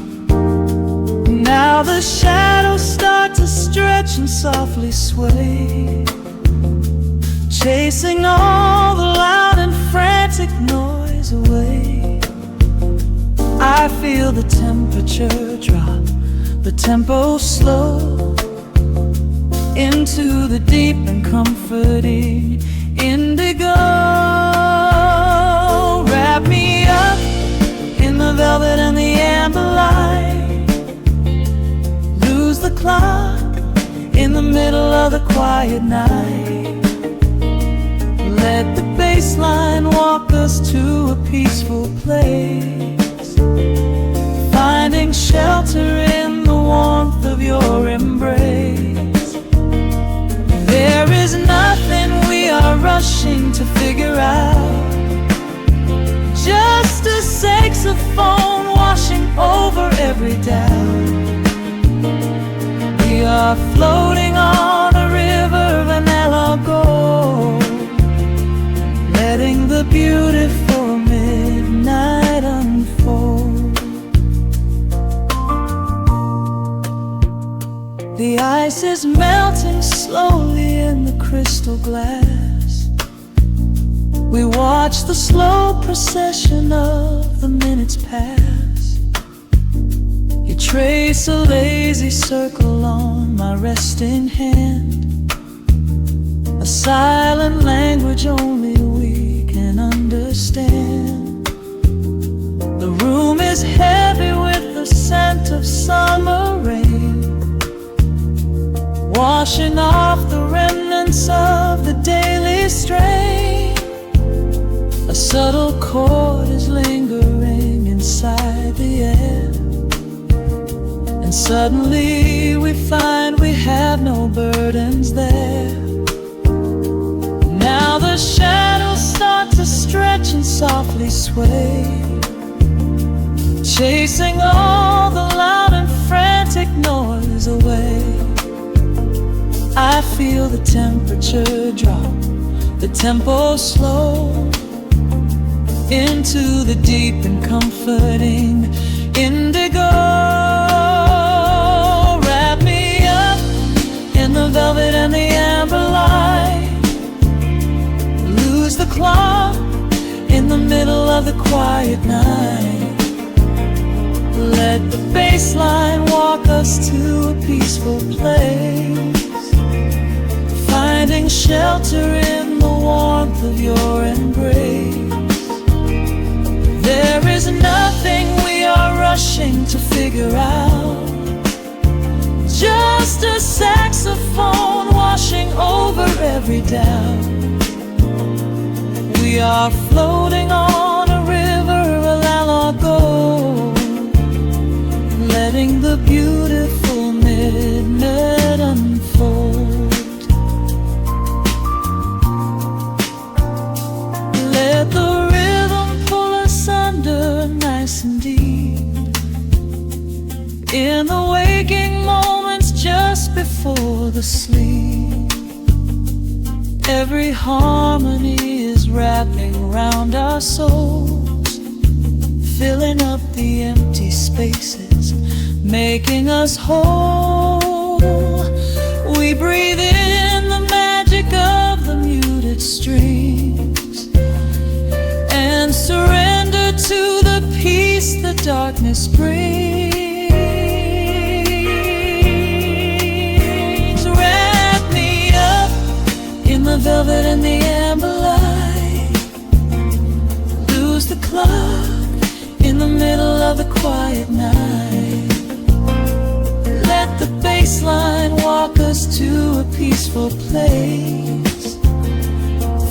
Now the shadows start to stretch and softly sway, chasing all the loud and frantic noise away. I feel the temperature drop, the tempo slow, into the deep and comforting indigo. Wrap me up in the velvet and the amber light, lose the clock in the middle of the quiet night. Let the bass line walk us to a peaceful place, finding shelter in the warmth of your embrace. There is nothing we are rushing to figure out, just a saxophone washing over every doubt. We are floating on a river vanilla gold, letting the beautiful midnight unfold. The ice is melting slowly in the crystal glass. We watch the slow procession of the minutes pass. You trace a lazy circle on my resting hand, a silent language only we can understand. The room is heavy with the scent of summer rain, washing off the remnants of the daily strain. A subtle chord is lingering inside the air, and suddenly we find we have no burdens there. Now the shadows start to stretch and softly sway, chasing all the loud and frantic noise away. I feel the temperature drop, the tempo slow, into the deep and comforting indigo. the bass line walk us to a peaceful place, finding shelter in the warmth of your embrace. There is nothing we are rushing to figure out, just a saxophone washing over every doubt. We are floating on a river, a lago, letting the beautiful midnight unfold. Let the rhythm pull us under nice and deep, in the waking moments just before the sleep. Every harmony is wrapping round our souls, filling up the empty spaces, making us whole. We breathe in the magic of the muted strings and surrender to the peace the darkness brings. Wrap me up in the velvet and the amber light, lose the clock in the middle of the quiet night. Let the bass line walk us to a peaceful place,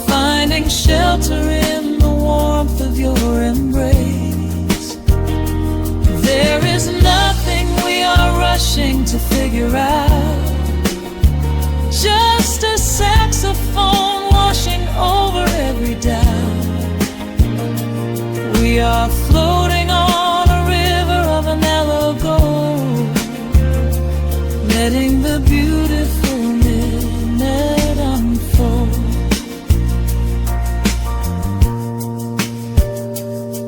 finding shelter in the warmth of your embrace. There is nothing we are rushing to figure out, just a saxophone washing over every doubt. We are floating on a river of vanilla gold, letting the beautiful midnight unfold.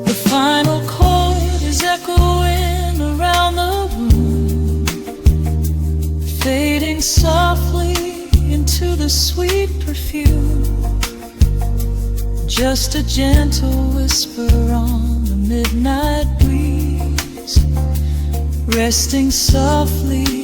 The final chord is echoing around the room, fading softly into the sweet perfume. Just a gentle whisper on the midnight breeze, resting softly